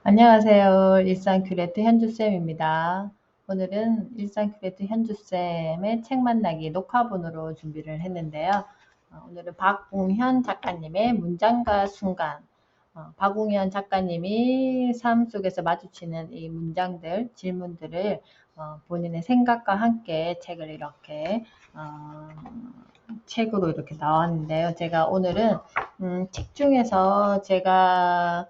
안녕하세요. 일산 큐레이터 현주쌤입니다. 오늘은 일산 큐레이터 현주쌤의 책 만나기 녹화본으로 준비를 했는데요. 오늘은 박웅현 작가님의 문장과 순간. 박웅현 작가님이 삶 속에서 마주치는 이 문장들, 질문들을 본인의 생각과 함께 책을 이렇게 책으로 이렇게 나왔는데요. 제가 오늘은 책 중에서 제가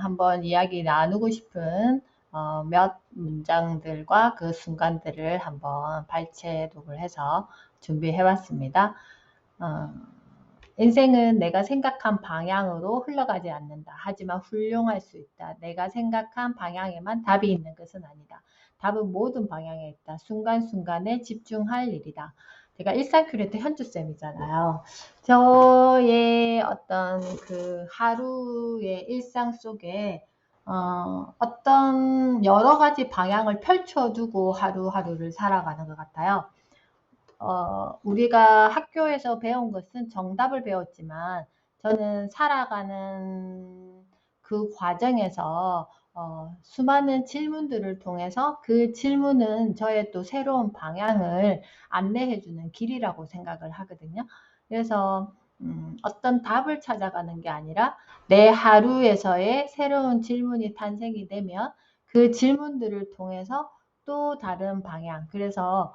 한번 이야기 나누고 싶은 몇 문장들과 그 순간들을 한번 발췌독을 해서 준비해 왔습니다. 인생은 내가 생각한 방향으로 흘러가지 않는다. 하지만 훌륭할 수 있다. 내가 생각한 방향에만 답이 있는 것은 아니다. 답은 모든 방향에 있다. 순간순간에 집중할 일이다. 제가 일산 큐레이터 현주쌤이잖아요. 저의 어떤 그 하루의 일상 속에 어떤 여러 가지 방향을 펼쳐두고 하루하루를 살아가는 것 같아요. 우리가 학교에서 배운 것은 정답을 배웠지만 저는 살아가는 그 과정에서 수많은 질문들을 통해서 그 질문은 저의 또 새로운 방향을 안내해주는 길이라고 생각을 하거든요. 그래서 어떤 답을 찾아가는 게 아니라 내 하루에서의 새로운 질문이 탄생이 되면 그 질문들을 통해서 또 다른 방향, 그래서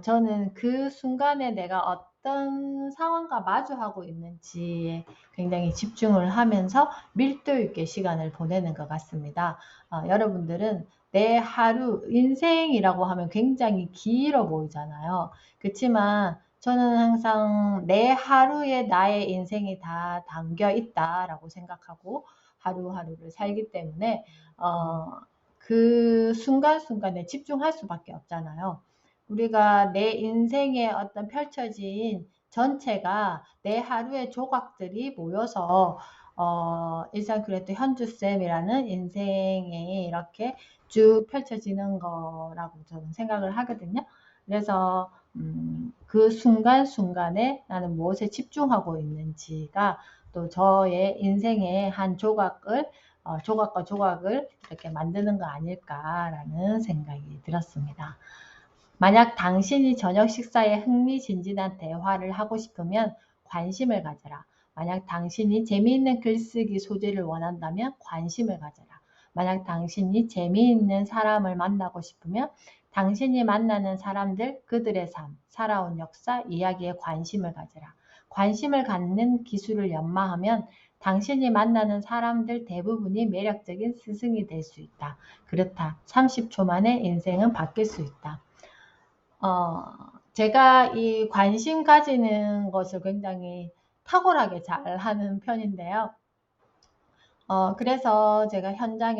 저는 그 순간에 내가 어떤 상황과 마주하고 있는지에 굉장히 집중을 하면서 밀도 있게 시간을 보내는 것 같습니다. 여러분들은 내 하루, 인생이라고 하면 굉장히 길어 보이잖아요. 그렇지만 저는 항상 내 하루에 나의 인생이 다 담겨 있다라고 생각하고 하루하루를 살기 때문에 그 순간순간에 집중할 수밖에 없잖아요. 우리가 내 인생에 어떤 펼쳐진 전체가 내 하루의 조각들이 모여서 일산 그래도 현주쌤이라는 인생에 이렇게 쭉 펼쳐지는 거라고 저는 생각을 하거든요. 그래서 그 순간순간에 나는 무엇에 집중하고 있는지가 또 저의 인생의 한 조각을 조각과 조각을 이렇게 만드는 거 아닐까라는 생각이 들었습니다. 만약 당신이 저녁 식사에 흥미진진한 대화를 하고 싶으면 관심을 가져라. 만약 당신이 재미있는 글쓰기 소재를 원한다면 관심을 가져라. 만약 당신이 재미있는 사람을 만나고 싶으면 당신이 만나는 사람들, 그들의 삶, 살아온 역사, 이야기에 관심을 가져라. 관심을 갖는 기술을 연마하면 당신이 만나는 사람들 대부분이 매력적인 스승이 될 수 있다. 그렇다. 30초 만에 인생은 바뀔 수 있다. 제가 이 관심 가지는 것을 굉장히 탁월하게 잘 하는 편인데요. 그래서 제가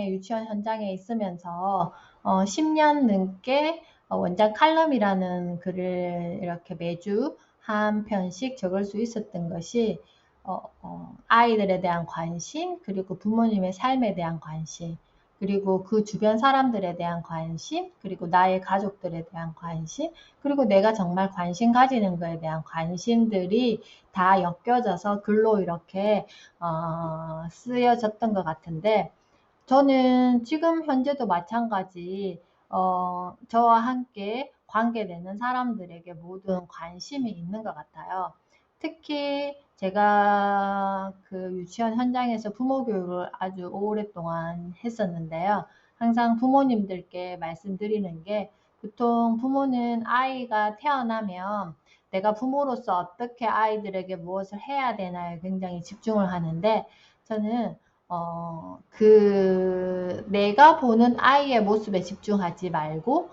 유치원 현장에 있으면서 10년 넘게 원장 칼럼이라는 글을 이렇게 매주 한 편씩 적을 수 있었던 것이 아이들에 대한 관심, 그리고 부모님의 삶에 대한 관심, 그리고 그 주변 사람들에 대한 관심, 그리고 나의 가족들에 대한 관심, 그리고 내가 정말 관심 가지는 거에 대한 관심들이 다 엮여져서 글로 이렇게 쓰여졌던 것 같은데, 저는 지금 현재도 마찬가지 저와 함께 관계되는 사람들에게 모든 관심이 있는 것 같아요. 특히 제가 그 유치원 현장에서 부모 교육을 아주 오랫동안 했었는데요. 항상 부모님들께 말씀드리는 게, 보통 부모는 아이가 태어나면 내가 부모로서 어떻게 아이들에게 무엇을 해야 되나에 굉장히 집중을 하는데, 저는 내가 보는 아이의 모습에 집중하지 말고,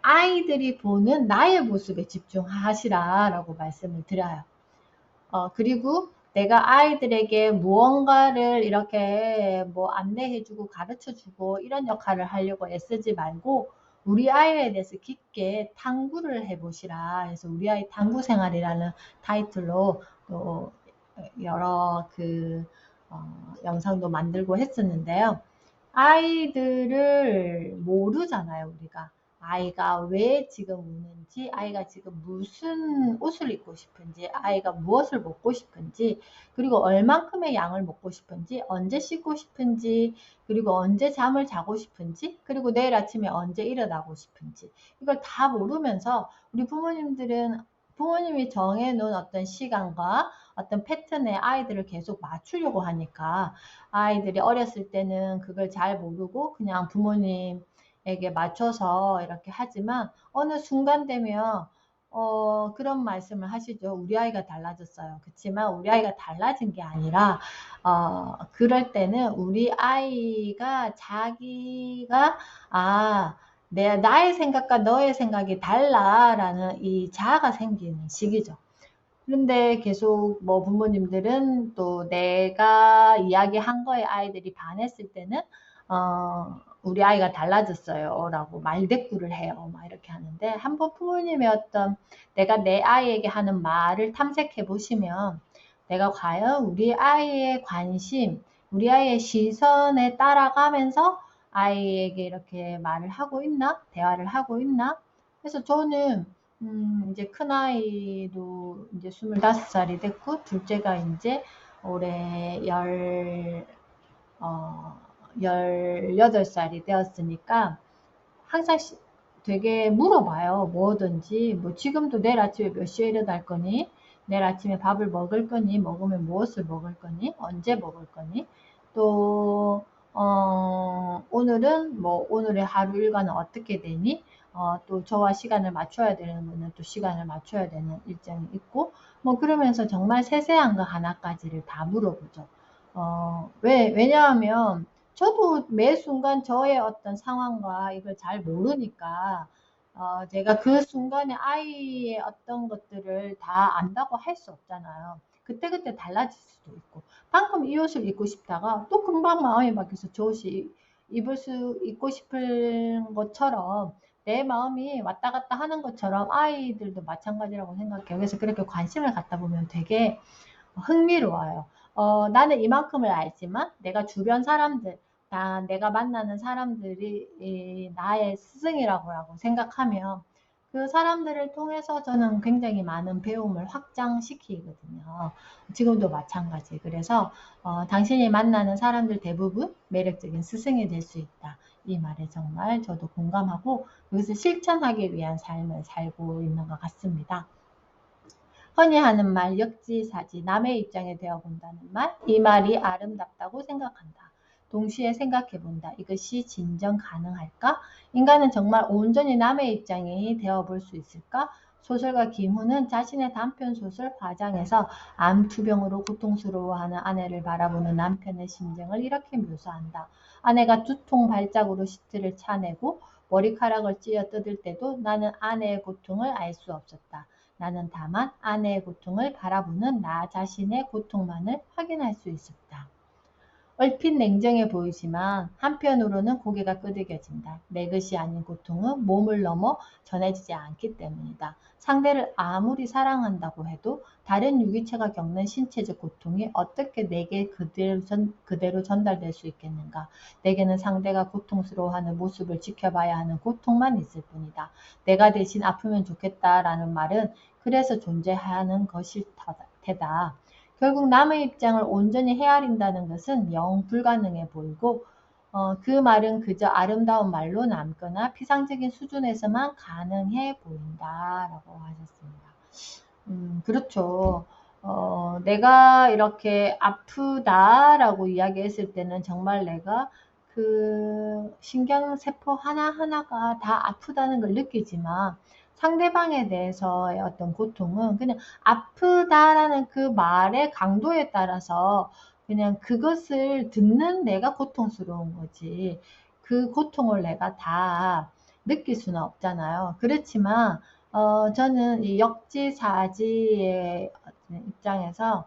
아이들이 보는 나의 모습에 집중하시라라고 말씀을 드려요. 그리고 내가 아이들에게 무언가를 이렇게 뭐 안내해주고 가르쳐주고 이런 역할을 하려고 애쓰지 말고, 우리 아이에 대해서 깊게 탐구를 해보시라. 그래서 우리 아이 탐구 생활이라는 타이틀로 또 여러 영상도 만들고 했었는데요. 아이들을 모르잖아요, 우리가. 아이가 왜 지금 우는지, 아이가 지금 무슨 옷을 입고 싶은지, 아이가 무엇을 먹고 싶은지, 그리고 얼만큼의 양을 먹고 싶은지, 언제 씻고 싶은지, 그리고 언제 잠을 자고 싶은지, 그리고 내일 아침에 언제 일어나고 싶은지, 이걸 다 모르면서 우리 부모님들은 부모님이 정해놓은 어떤 시간과 어떤 패턴에 아이들을 계속 맞추려고 하니까 아이들이 어렸을 때는 그걸 잘 모르고 그냥 부모님에게 맞춰서 이렇게 하지만 어느 순간 되면 그런 말씀을 하시죠. 우리 아이가 달라졌어요. 그렇지만 우리 아이가 달라진 게 아니라 그럴 때는 우리 아이가 자기가 나의 생각과 너의 생각이 달라라는 이 자아가 생기는 시기죠. 그런데 계속 뭐 부모님들은 또 내가 이야기한 거에 아이들이 반했을 때는 우리 아이가 달라졌어요 라고 말대꾸를 해요. 막 이렇게 하는데 한번 부모님의 어떤 내가 내 아이에게 하는 말을 탐색해 보시면 내가 과연 우리 아이의 관심, 우리 아이의 시선에 따라가면서 아이에게 이렇게 말을 하고 있나? 대화를 하고 있나? 그래서 저는 이제 큰아이도 이제 25살이 됐고, 둘째가 이제 올해 18살이 되었으니까, 항상 되게 물어봐요. 뭐든지. 뭐, 지금도 내일 아침에 몇 시에 일어날 거니? 내일 아침에 밥을 먹을 거니? 먹으면 무엇을 먹을 거니? 언제 먹을 거니? 또, 오늘은 뭐, 오늘의 하루 일과는 어떻게 되니? 또 저와 시간을 맞춰야 되는 분은 또 시간을 맞춰야 되는 일정이 있고, 뭐, 그러면서 정말 세세한 거 하나까지를 다 물어보죠. 왜냐하면, 저도 매 순간 저의 어떤 상황과 이걸 잘 모르니까, 제가 그 순간에 아이의 어떤 것들을 다 안다고 할 수 없잖아요. 그때그때 달라질 수도 있고, 방금 이 옷을 입고 싶다가 또 금방 마음이 바뀌어서 저 옷이 입고 싶은 것처럼 내 마음이 왔다 갔다 하는 것처럼 아이들도 마찬가지라고 생각해요. 그래서 그렇게 관심을 갖다 보면 되게 흥미로워요. 나는 이만큼을 알지만 내가 주변 사람들, 내가 만나는 사람들이 나의 스승이라고 생각하면 그 사람들을 통해서 저는 굉장히 많은 배움을 확장시키거든요. 지금도 마찬가지. 그래서 당신이 만나는 사람들 대부분 매력적인 스승이 될 수 있다. 이 말에 정말 저도 공감하고 이것을 실천하기 위한 삶을 살고 있는 것 같습니다. 흔히 하는 말, 역지사지, 남의 입장에 되어 본다는 말, 이 말이 아름답다고 생각한다. 동시에 생각해 본다. 이것이 진정 가능할까? 인간은 정말 온전히 남의 입장이 되어 볼 수 있을까? 소설가 김훈은 자신의 단편 소설 화장에서 암투병으로 고통스러워하는 아내를 바라보는 남편의 심정을 이렇게 묘사한다. 아내가 두통 발작으로 시트를 차내고 머리카락을 찧어 뜯을 때도 나는 아내의 고통을 알 수 없었다. 나는 다만 아내의 고통을 바라보는 나 자신의 고통만을 확인할 수 있었다. 얼핏 냉정해 보이지만 한편으로는 고개가 끄덕여진다. 내 것이 아닌 고통은 몸을 넘어 전해지지 않기 때문이다. 상대를 아무리 사랑한다고 해도 다른 유기체가 겪는 신체적 고통이 어떻게 내게 그대로 전달될 수 있겠는가. 내게는 상대가 고통스러워하는 모습을 지켜봐야 하는 고통만 있을 뿐이다. 내가 대신 아프면 좋겠다라는 말은 그래서 존재하는 것일 테다. 결국 남의 입장을 온전히 헤아린다는 것은 영 불가능해 보이고 그 말은 그저 아름다운 말로 남거나 피상적인 수준에서만 가능해 보인다라고 하셨습니다. 그렇죠. 내가 이렇게 아프다라고 이야기했을 때는 정말 내가 그 신경세포 하나하나가 다 아프다는 걸 느끼지만 상대방에 대해서의 어떤 고통은 그냥 아프다라는 그 말의 강도에 따라서 그냥 그것을 듣는 내가 고통스러운 거지. 그 고통을 내가 다 느낄 수는 없잖아요. 그렇지만 저는 이 역지사지의 입장에서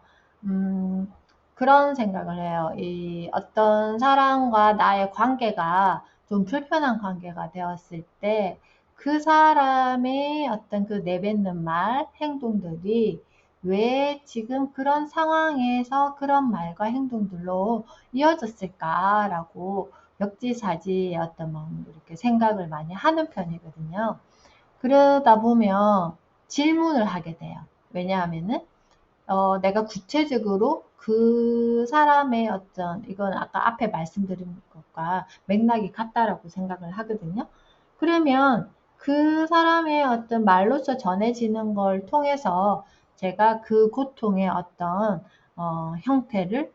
그런 생각을 해요. 이 어떤 사람과 나의 관계가 좀 불편한 관계가 되었을 때 그 사람의 어떤 그 내뱉는 말, 행동들이 왜 지금 그런 상황에서 그런 말과 행동들로 이어졌을까라고 역지사지의 어떤 뭐 이렇게 생각을 많이 하는 편이거든요. 그러다 보면 질문을 하게 돼요. 왜냐하면은 내가 구체적으로 그 사람의 어떤, 이건 아까 앞에 말씀드린 것과 맥락이 같다라고 생각을 하거든요. 그러면 그 사람의 어떤 말로서 전해지는 걸 통해서 제가 그 고통의 어떤 형태를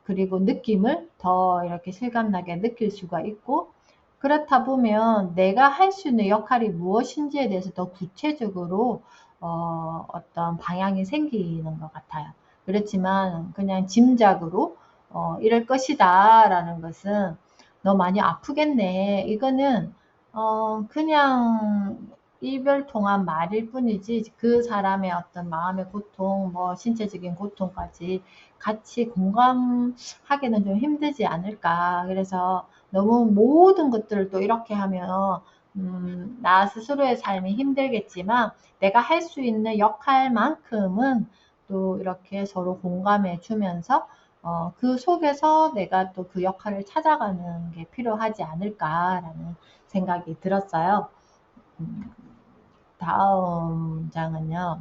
그리고 느낌을 더 이렇게 실감나게 느낄 수가 있고, 그렇다 보면 내가 할 수 있는 역할이 무엇인지에 대해서 더 구체적으로 어떤 방향이 생기는 것 같아요. 그렇지만 그냥 짐작으로 이럴 것이다 라는 것은 너 많이 아프겠네. 이거는 그냥 이별 통한 말일 뿐이지 그 사람의 어떤 마음의 고통, 뭐 신체적인 고통까지 같이 공감하기는 좀 힘들지 않을까. 그래서 너무 모든 것들을 또 이렇게 하면 나 스스로의 삶이 힘들겠지만 내가 할 수 있는 역할만큼은 또 이렇게 서로 공감해 주면서 그 속에서 내가 또 그 역할을 찾아가는 게 필요하지 않을까라는 생각이 들었어요. 다음 장은요.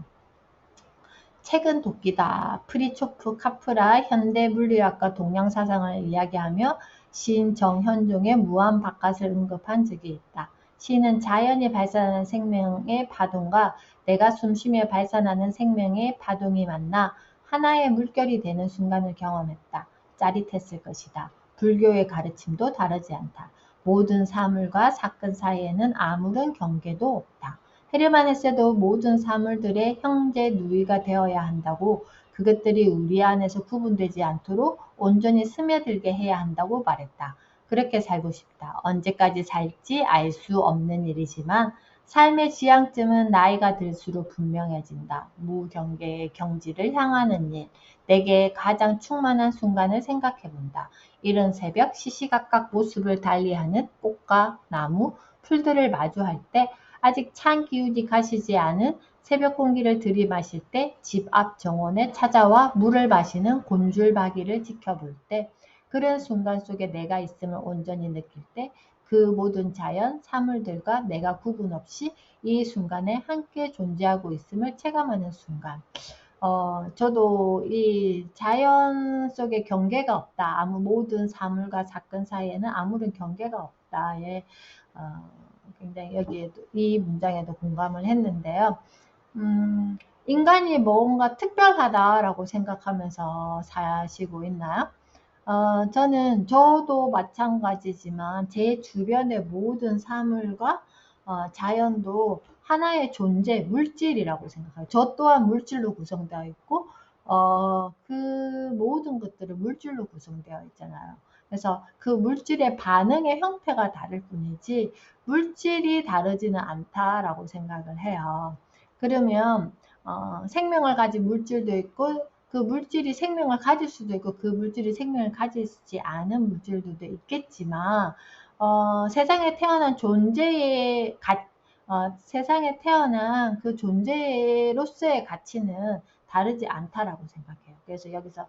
책은 도끼다. 프리초프 카프라 현대물리학과 동양사상을 이야기하며 시인 정현종의 무한 바깥을 언급한 적이 있다. 시인은 자연이 발산하는 생명의 파동과 내가 숨쉬며 발산하는 생명의 파동이 만나 하나의 물결이 되는 순간을 경험했다. 짜릿했을 것이다. 불교의 가르침도 다르지 않다. 모든 사물과 사건 사이에는 아무런 경계도 없다. 헤르만 헤세도 모든 사물들의 형제 누이가 되어야 한다고, 그것들이 우리 안에서 구분되지 않도록 온전히 스며들게 해야 한다고 말했다. 그렇게 살고 싶다. 언제까지 살지 알 수 없는 일이지만 삶의 지향점은 나이가 들수록 분명해진다. 무경계의 경지를 향하는 일. 내게 가장 충만한 순간을 생각해본다. 이른 새벽 시시각각 모습을 달리하는 꽃과 나무, 풀들을 마주할 때, 아직 찬 기운이 가시지 않은 새벽 공기를 들이마실 때, 집 앞 정원에 찾아와 물을 마시는 곤줄박이를 지켜볼 때, 그런 순간 속에 내가 있음을 온전히 느낄 때, 그 모든 자연, 사물들과 내가 구분 없이 이 순간에 함께 존재하고 있음을 체감하는 순간. 저도 이 자연 속에 경계가 없다. 아무 모든 사물과 사건 사이에는 아무런 경계가 없다. 예, 굉장히 여기에도 이 문장에도 공감을 했는데요. 인간이 뭔가 특별하다라고 생각하면서 사시고 있나요? 저도 마찬가지지만 제 주변의 모든 사물과 자연도 하나의 존재, 물질이라고 생각해요. 저 또한 물질로 구성되어 있고, 그 모든 것들은 물질로 구성되어 있잖아요. 그래서 그 물질의 반응의 형태가 다를 뿐이지, 물질이 다르지는 않다라고 생각을 해요. 그러면, 생명을 가진 물질도 있고, 그 물질이 생명을 가질 수도 있고 그 물질이 생명을 가지지 않은 물질들도 있겠지만 세상에 태어난 존재의 세상에 태어난 그 존재로서의 가치는 다르지 않다라고 생각해요. 그래서 여기서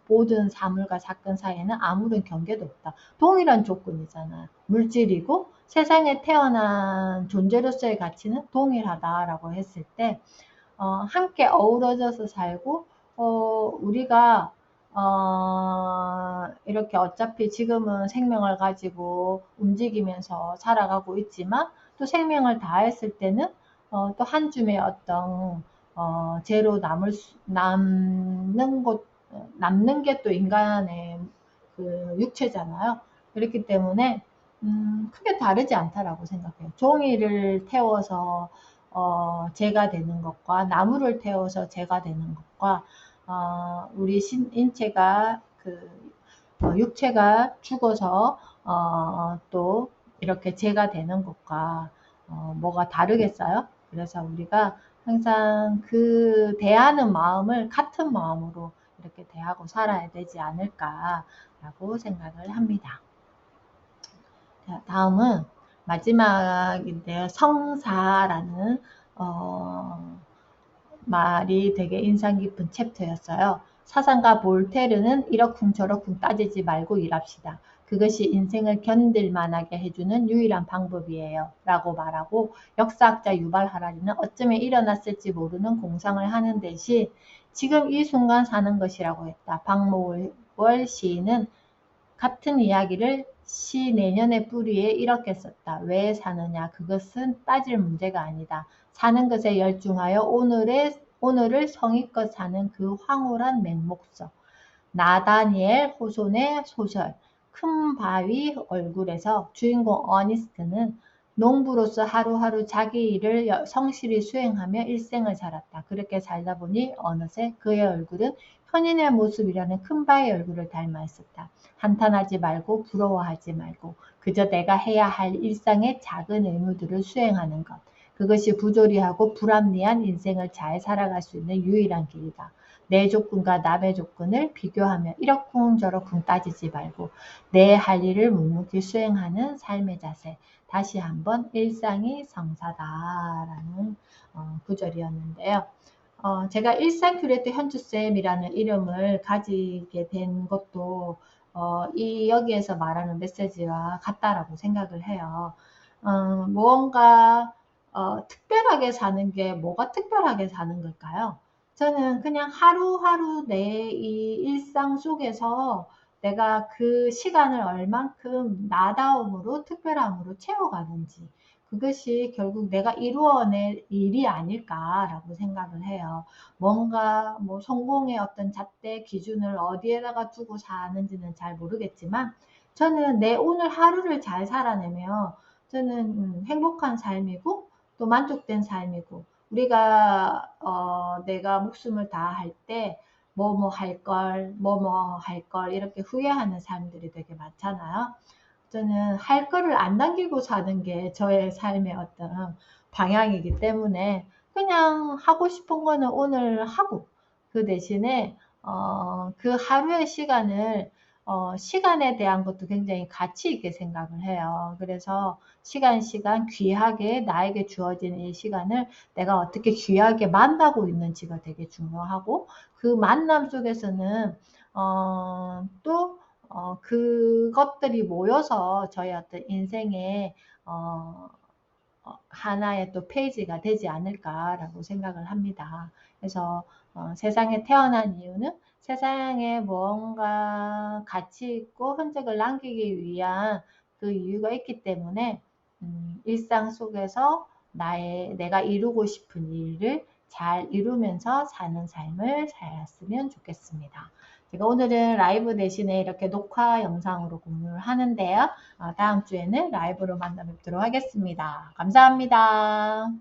모든 사물과 사건 사이에는 아무런 경계도 없다. 동일한 조건이잖아요. 물질이고 세상에 태어난 존재로서의 가치는 동일하다라고 했을 때 함께 어우러져서 살고, 우리가, 이렇게 어차피 지금은 생명을 가지고 움직이면서 살아가고 있지만, 또 생명을 다했을 때는, 또 한 줌의 어떤, 죄로 남는 게 또 인간의 그 육체잖아요. 그렇기 때문에, 크게 다르지 않다라고 생각해요. 종이를 태워서 재가 되는 것과 나무를 태워서 재가 되는 것과 우리 인체가 육체가 죽어서 또 이렇게 재가 되는 것과 뭐가 다르겠어요? 그래서 우리가 항상 그 대하는 마음을 같은 마음으로 이렇게 대하고 살아야 되지 않을까라고 생각을 합니다. 자, 다음은 마지막인데요. 성사라는 말이 되게 인상 깊은 챕터였어요. 사상가 볼테르는 이러쿵저러쿵 따지지 말고 일합시다. 그것이 인생을 견딜만하게 해주는 유일한 방법이에요. 라고 말하고 역사학자 유발 하라리는 어쩌면 일어났을지 모르는 공상을 하는 대신 지금 이 순간 사는 것이라고 했다. 박모월 시인은 같은 이야기를 시 내년의 뿌리에 이렇게 썼다. 왜 사느냐? 그것은 따질 문제가 아니다. 사는 것에 열중하여 오늘을 성의껏 사는 그 황홀한 맹목적. 나다니엘 호손의 소설 큰 바위 얼굴에서 주인공 어니스트는 농부로서 하루하루 자기 일을 성실히 수행하며 일생을 살았다. 그렇게 살다 보니 어느새 그의 얼굴은 현인의 모습이라는 큰 바위 얼굴을 닮아 있었다. 한탄하지 말고 부러워하지 말고 그저 내가 해야 할 일상의 작은 의무들을 수행하는 것. 그것이 부조리하고 불합리한 인생을 잘 살아갈 수 있는 유일한 길이다. 내 조건과 남의 조건을 비교하며 이러쿵저러쿵 따지지 말고 내 할 일을 묵묵히 수행하는 삶의 자세. 다시 한번 일상이 성사다라는 구절이었는데요. 제가 일상 큐레이터 현주쌤이라는 이름을 가지게 된 것도 여기에서 말하는 메시지와 같다라고 생각을 해요. 무언가 특별하게 사는 게 뭐가 특별하게 사는 걸까요? 저는 그냥 하루하루 내 이 일상 속에서 내가 그 시간을 얼만큼 나다움으로 특별함으로 채워가는지 그것이 결국 내가 이루어낼 일이 아닐까라고 생각을 해요. 뭔가 뭐 성공의 어떤 잣대 기준을 어디에다가 두고 사는지는 잘 모르겠지만 저는 내 오늘 하루를 잘 살아내면 저는 행복한 삶이고 또 만족된 삶이고 우리가 내가 목숨을 다할 때 뭐뭐 할 걸, 뭐뭐 할 걸 이렇게 후회하는 사람들이 되게 많잖아요. 저는 할 거를 안 남기고 사는 게 저의 삶의 어떤 방향이기 때문에 그냥 하고 싶은 거는 오늘 하고 그 대신에 그 하루의 시간을 시간에 대한 것도 굉장히 가치 있게 생각을 해요. 그래서 시간 귀하게 나에게 주어진 이 시간을 내가 어떻게 귀하게 만나고 있는지가 되게 중요하고 그 만남 속에서는 또 그것들이 모여서 저희 어떤 인생의 하나의 또 페이지가 되지 않을까라고 생각을 합니다. 그래서 세상에 태어난 이유는 세상에 무언가 가치 있고 흔적을 남기기 위한 그 이유가 있기 때문에 일상 속에서 내가 이루고 싶은 일을 잘 이루면서 사는 삶을 살았으면 좋겠습니다. 제가 오늘은 라이브 대신에 이렇게 녹화 영상으로 공유를 하는데요. 다음 주에는 라이브로 만나 뵙도록 하겠습니다. 감사합니다.